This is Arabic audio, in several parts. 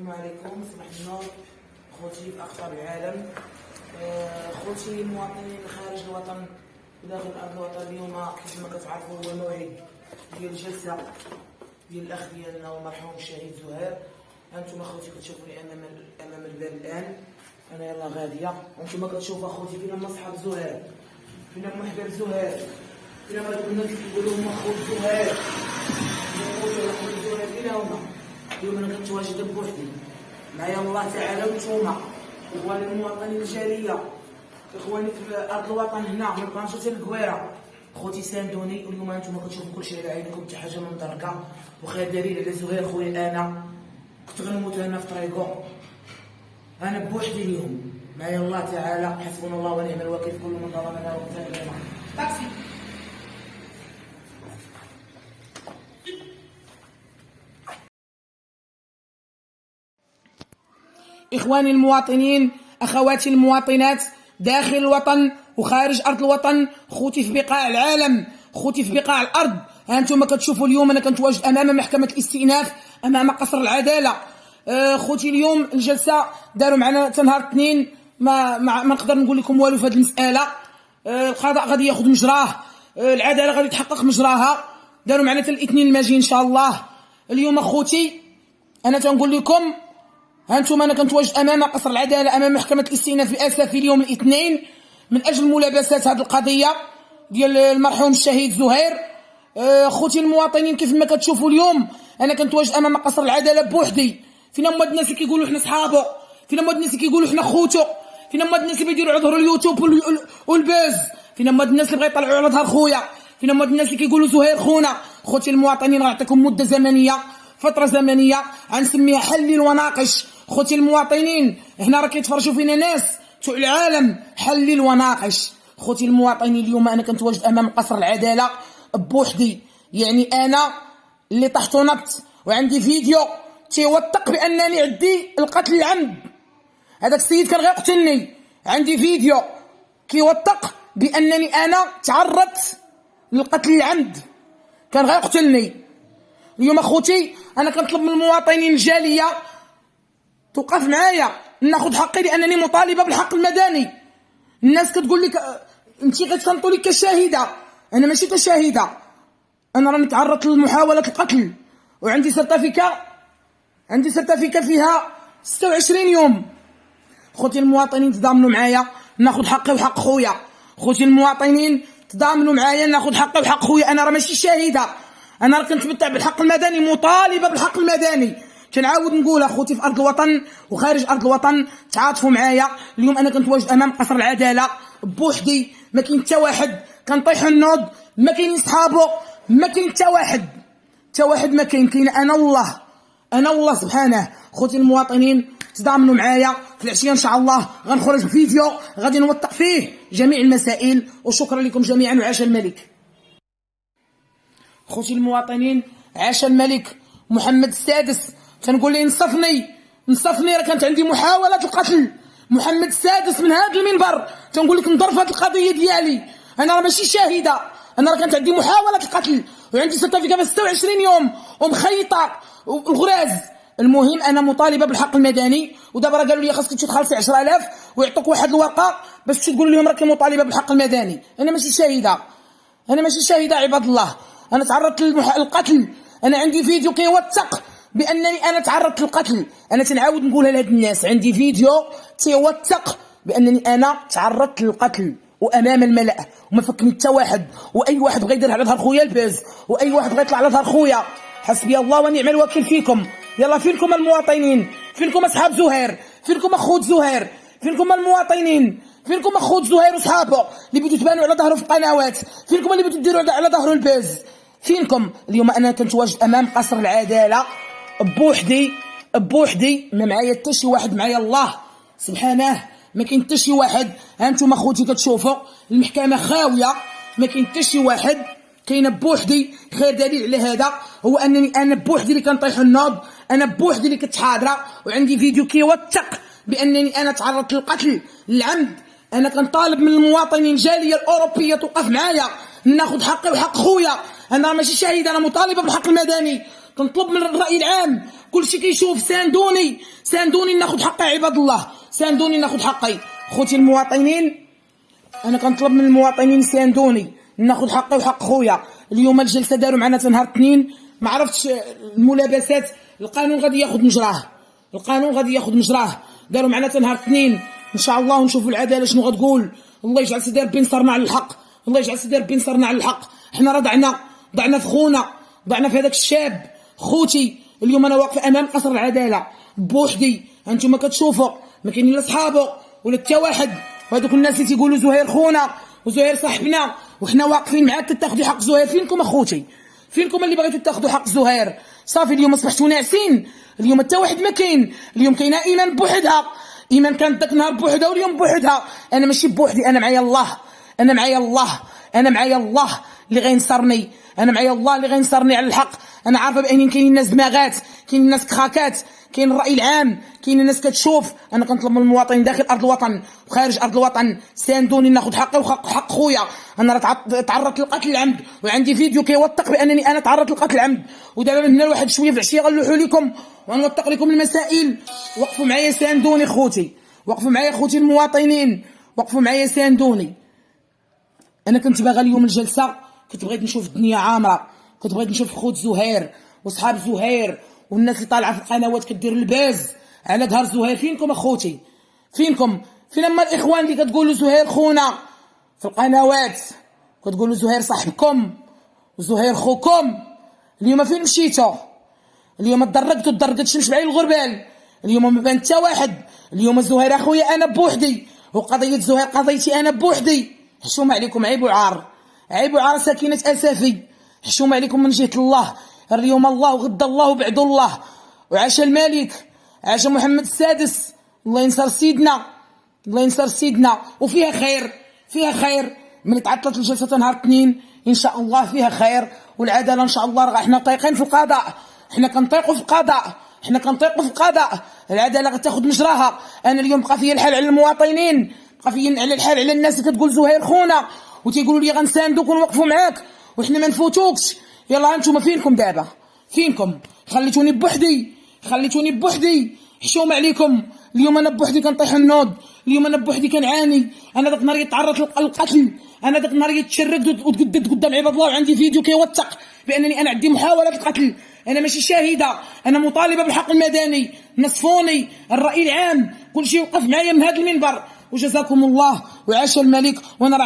السلام عليكم. صباح النور خوتي في اقطار العالم. خوتي المواطنين خارج الوطن وداخل ارض الوطن، اليوم كيف ما كتعرفوا هو موعد ديال الجلسه ديال الاخ ديالنا ومرحوم الشهيد زهير. هانتوما خوتي كتشوفوني امام الباب الان، انا يلا غاديه وانتوما كتشوفوا خوتي فينا هما صحاب زهير، فينا هما حباب زهير، فينا هما الناس اللي كيقولوا هما خوت زهير، فينا هما. اليوم انا كنتواجد بوحدي معايا الله تعالى وانتوما اخواني المواطنين الجاليه، اخواني في ارض الوطن هنا من بانشوتي الكويره. خوتي ساندوني، واليوم هانتوما كتشوفوا كلشي على عينكم، حتى حاجه من دركه وخا دليل على زهير خويا. انا كنت غنموت انا في طريقو، انا بوحدي اليوم معايا الله تعالى، حسبنا الله ونعم الوكيل في كل من ظلمنا وابتلينا. تاكسي إخواني المواطنين، أخواتي المواطنات داخل الوطن وخارج أرض الوطن، خوتي في بقاع العالم، خوتي في بقاع الأرض. هانتوما كتشوفوا اليوم أنا كنتواجد أمام محكمة الاستئناف، أمام قصر العدالة. خوتي اليوم الجلسة داروا معنا تنهار الاثنين، ما نقدر نقول لكم والو في هذه المسألة. القضاء غادي ياخذ مجراه، العدالة غادي تحقق مجراها. داروا معنا حتى الاثنين الماجي إن شاء الله. اليوم خوتي أنا تنقول لكم، هانتوما انا كنتواجد امام قصر العداله، امام محكمه الاستئناف الاسفي اليوم الاثنين من اجل ملابسات هذه القضيه ديال المرحوم الشهيد زهير. خوتي المواطنين كيف ما كتشوفوا اليوم انا كنتواجد امام قصر العداله بوحدي. فينا هما الناس اللي كيقولوا حنا صحابو، فينا هما الناس اللي كيقولوا حنا خوتو، فينا هما الناس اللي بيديروا على ظهر اليوتيوب والباز، فينا هما الناس اللي بغا يطلعوا على ظهر خويا، فينا هما الناس اللي كيقولوا زهير خونا. خوتي المواطنين غنعطيكم مده زمنيه، فتره زمنيه غنسميها حلل وناقش. خوتي المواطنين هنا راه كيتفرجوا فينا ناس تاع العالم، حلل وناقش. خوتي المواطنين اليوم انا كنتواجد امام قصر العداله بوحدي، يعني انا اللي طحت ونط وعندي فيديو تيوثق بانني عندي القتل العمد. هذاك السيد كان غيقتلني، عندي فيديو كيوثق بانني انا تعرضت للقتل العمد، كان غيقتلني. اليوم اخوتي انا كنطلب من المواطنين الجاليه توقف معايا ناخذ حقي، لانني مطالبه بالحق المدني. الناس كتقول لك انت غتصنتوا لي كشاهده، انا ماشي كشاهده، انا راني تعرضت لمحاوله القتل وعندي سيرتيفيكا فيها 26 يوم. خوتي المواطنين تضامنوا معايا ناخذ حقي وحق خويا، خوتي المواطنين تضامنوا معايا ناخذ حقي وحق خويا. انا راه ماشي شاهده، انا راه كنتمتع بالحق المدني، مطالبه بالحق المدني. كنعاود نقول اخوتي في ارض الوطن وخارج ارض الوطن تعاطفوا معايا. اليوم انا كنتواجد امام قصر العداله بوحدي، ما كاين حتى واحد، كنطيح النوض، ما كاين صحابو، ما كاين حتى واحد ما كاين انا والله سبحانه. خوتي المواطنين تضامنوا معايا في العشيه ان شاء الله غنخرج فيديو غادي نوثق فيه جميع المسائل. وشكرا لكم جميعا وعاش الملك. خوتي المواطنين عاش الملك محمد السادس. تنقول لي نصفني، راه كانت عندي محاوله القتل. محمد السادس من هذا المنبر تنقول لك نضرب هذه القضيه ديالي، انا راه ماشي شاهده، انا راه كانت عندي محاوله القتل وعندي سيرتيفيكا 26 يوم ومخيطه الغراز. المهم انا مطالبه بالحق المدني، ودابا راه قالوا لي خاصك تخلصي 10,000 ويعطوك واحد الورقه باش تقول لهم راكي مطالبه بالحق المدني. انا ماشي شاهده عباد الله، انا تعرضت للقتل، انا عندي فيديو كيوثق بانني انا تعرضت للقتل. انا تنعاود نقولها لهاد الناس، عندي فيديو تيوثق بانني انا تعرضت للقتل وامام الملأ، وما فكني حتى واحد، واي واحد بغى يدير على ظهر خويا الباز، واي واحد بغى يطلع على ظهر خويا، حسبي الله ونعم الوكيل فيكم. يلا فينكم المواطنين، فينكم اصحاب زهير، فينكم اخوت زهير، فينكم المواطنين، فينكم اخوت زهير وصحابه اللي بدو تبانوا على ظهره في القنوات، فينكم اللي بدو ديروا على ظهره الباز، فينكم. اليوم انا كنتواجد امام قصر العداله بوحدي، ما معايا حتى شي واحد، معايا الله سبحانه، ما كاين حتى شي واحد. هانتوما خوتي كتشوفوا المحكمه خاويه، ما كاين حتى شي واحد، كاينه بوحدي. خير دليل على هذا هو انني انا بوحدي اللي كنطيح النوض، انا بوحدي اللي كنت حاضره، وعندي فيديو كيوثق بانني انا تعرضت للقتل العمد. انا كنطالب من المواطنين الجاليه الاوروبيه توقف معايا ناخذ حقي وحق خويا. انا ماشي شهيد، انا مطالبه بالحق المدني. كنطلب من الراي العام كلشي كيشوف ساندوني ساندوني ناخذ حقي عباد الله، ساندوني ناخذ حقي. خوتي المواطنين انا كنطلب من المواطنين ساندوني ناخذ حقي وحق خويا. اليوم الجلسه داروا معنا نهار الاثنين، ما عرفتش الملابسات، القانون غادي ياخذ مجراه، القانون غادي ياخذ مجراه. داروا معنا نهار الاثنين ان شاء الله ونشوفوا العداله شنو غتقول. الله يجعل سيدي ربي نصرنا على الحق، الله يجعل سيدي ربي نصرنا على الحق. حنا راه ضعنا في خونا، ضعنا في هذاك الشاب. خوتي اليوم انا واقفه امام قصر العداله بوحدي، انتم كتشوفوا ما كاينين لا صحابه ولا حتى واحد، وهذوك الناس اللي تيقولوا زهير خونا وزهير صاحبنا وحنا واقفين معاك تاخذوا حق زهير. فينكم اخوتي؟ فينكم اللي بغيتوا تاخذوا حق زهير؟ صافي اليوم اصبحتوا ناعسين، اليوم حتى واحد ما كاين. اليوم كاينه ايمان بوحدها، ايمان كانت داك النهار بوحدها واليوم بوحدها. انا ماشي بوحدي، انا معايا الله، انا معايا الله، انا معايا الله اللي غينصرني، انا معايا الله اللي غينصرني على الحق. انا عارفه بان كاينين الناس دماغات، كاينين الناس كراكات، كاين الراي العام، كاين الناس كتشوف. انا كنطلب من المواطنين داخل ارض الوطن وخارج ارض الوطن ساندوني ناخذ حقي وحق خويا. انا راه تعرضت للقتل العمد وعندي فيديو كيوثق بانني انا تعرضت للقتل العمد. ودابا من هنا لواحد شويه في العشيه غنلوحوا لكم ونوثق لكم المسائل. وقفوا معايا ساندوني خوتي، وقفوا معايا خوتي المواطنين، وقفوا معايا ساندوني. انا كنت باغا اليوم الجلسه، كنت بغيت نشوف الدنيا عامره، كنت بغيت نشوف خوت زهير وصحاب زهير والناس اللي طالعه في القنوات كدير الباز على ظهر زهير. فينكم اخوتي؟ فينكم؟ فين اما الاخوان اللي كتقولوا زهير خونا في القنوات، كتقولوا زهير صاحبكم وزهير خوكم؟ اليوم فين مشيتوا؟ اليوم تدرجت الشمس بعين الغربال، اليوم ما بان حتى واحد. اليوم زهير اخويا انا بوحدي، وقضيه زهير قضيتي انا بوحدي. حشومه عليكم، عيب وعار، عيب وعار ساكنه اسافي. حشومه عليكم من جهه الله. اليوم الله وغدا الله وبعد الله، وعاش الملك، عاش محمد السادس. الله ينصر سيدنا، الله ينصر سيدنا. وفيها خير، فيها خير. من تعطلت الجلسه نهار الاثنين ان شاء الله فيها خير والعداله ان شاء الله. راه حنا طايقين في القضاء، حنا كنطيقوا في القضاء، حنا كنطيقوا في القضاء. العداله غتاخذ مجراها. انا اليوم بقى فيا الحال على المواطنين، بقى فيا على الحال على الناس اللي كتقول زهير خونا وتيقولوا لي غنساندوك ونوقفوا معاك وحنا ما نفوتوكش. يلا انتم فينكم دابا؟ فينكم؟ خليتوني بوحدي، خليتوني بوحدي. حشومه عليكم. اليوم انا بوحدي كنطيح النوض، اليوم انا بوحدي كنعاني. انا داك النهار تعرضت للقتل، انا داك النهار تشرد وتقدد قدام عباد الله، وعندي فيديو كيوثق بانني انا عندي محاوله القتل. انا ماشي شاهده، انا مطالبه بالحق المدني. نصفوني الراي العام، كلشي وقف معايا من هذا المنبر. وجزاكم الله وعاش الملك. وانا راه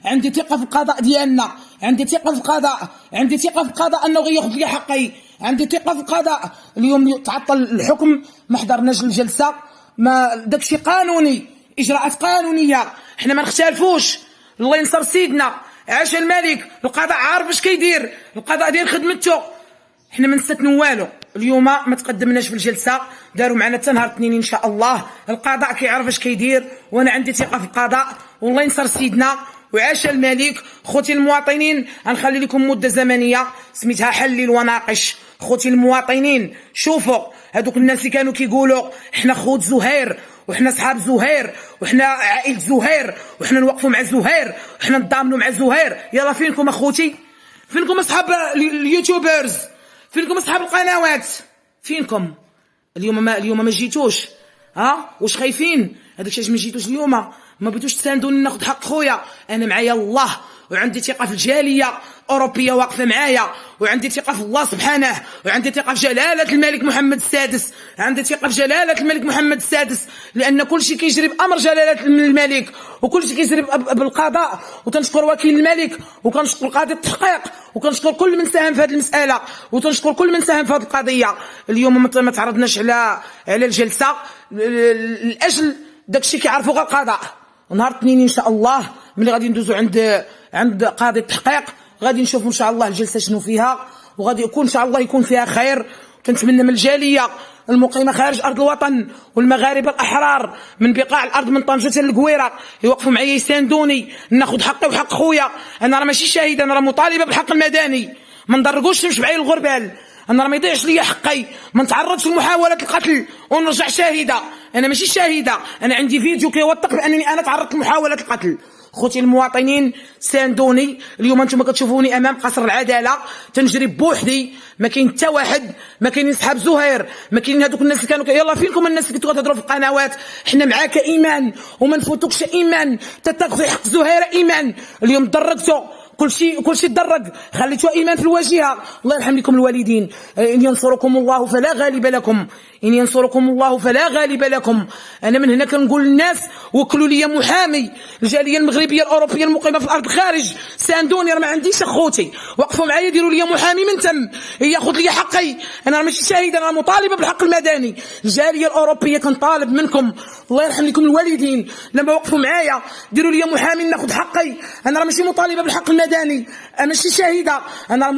عندي ثقه في القضاء ديالنا، عندي ثقه في القضاء، عندي ثقه في القضاء انه غياخذ لي حقي، عندي ثقه في القضاء. اليوم تعطل الحكم، ما حضرناش الجلسه، ما داكشي قانوني، اجراءات قانونيه، حنا ما نختلفوش. الله ينصر سيدنا، عاش الملك. القضاء عارف اش كيدير، القضاء ديال خدمته. حنا ما نستثنوا والو. اليوم ما تقدمناش في الجلسه، داروا معنا حتى نهار الاثنين ان شاء الله. القضاء كيعرف اش كيدير، وانا عندي ثقه في القضاء. والله ينصر سيدنا وعاش الملك. خوتي المواطنين غنخلي لكم مده زمنيه سميتها حلل وناقش. خوتي المواطنين شوفوا هذوك الناس اللي كانوا كيقولوا حنا خوت زهير وحنا صحاب زهير وحنا عائله زهير وحنا نوقفوا مع زهير وحنا نضامنوا مع زهير. يلا فينكم اخوتي؟ فينكم اصحاب اليوتيوبرز؟ فينكم اصحاب القنوات؟ فينكم؟ اليوم ما جيتوش؟ واش خايفين؟ هذاك الشيء ما جيتوش اليوم، ما بغيتوش تساندوني ناخذ حق خويا. انا معايا الله وعندي ثقه في الجاليه اوروبيه واقفه معايا، وعندي ثقه في الله سبحانه، وعندي ثقه في جلاله الملك محمد السادس، عندي ثقه في جلاله الملك محمد السادس، لان كل شيء كيجري بامر جلاله الملك، وكل شيء كيجري بالقضاء. وتنشكر وكيل الملك، وكنشكر قاضي التحقيق، وكنشكر كل من ساهم في هذه المساله، وتنشكر كل من ساهم في هذه القضيه. اليوم ما تعرضناش على الجلسه لاجل داكشي كيعرفوا غير القضاء. نهار الاثنين ان شاء الله ملي غادي ندوزو عند قاضي التحقيق غادي نشوفوا ان شاء الله الجلسه شنو فيها، وغادي يكون ان شاء الله يكون فيها خير. كنتمنى من الجاليه المقيمه خارج ارض الوطن والمغاربه الاحرار من بقاع الارض من طنجه حتى للقويره يوقفوا معايا يساندوني ناخذ حقي وحق خويا. انا راه ماشي شاهد، انا راه مطالبه بالحق المدني. ما ندرقوش نمشي بعين الغربال، انا راه ما يضيعش ليا حقي، ما نتعرضش لمحاوله القتل ونرجع شاهده. انا ماشي شاهده، انا عندي فيديو كيوثق بانني انا تعرضت لمحاوله القتل. خوتي المواطنين ساندوني، اليوم انتم كتشوفوني امام قصر العداله تنجري بوحدي، ما كاين حتى واحد، ما كاينين صحاب زهير، ما كاينين هذوك الناس اللي كانوا يلا فينكم الناس اللي كنتوا كتهضروا في القنوات. حنا معاك ايمان وما نفوتوكش ايمان، تتاخذوا حق زهير ايمان. اليوم درقتوا كلشي تدرج، خليتوا ايمان في الواجهه. الله يرحم لكم الوالدين. ان ينصركم الله فلا غالب لكم، ان ينصركم الله فلا غالب لكم. انا من هنا كنقول للناس وكلوا لي محامي، الجاليه المغربيه الاوروبيه المقيمه في الارض الخارج ساندوني، راه ما عنديش اخوتي، وقفوا معايا ديروا لي محامي من تم ياخذ لي حقي. انا ماشي شاهده، انا مطالبه بالحق المدني. الجاليه الاوروبيه كنطالب منكم، الله يرحم لكم الوالدين، لما وقفوا معايا ديروا لي محامي ناخذ حقي. انا راه ماشي مطالبه بالحق المدني، انا ماشي شاهده، انا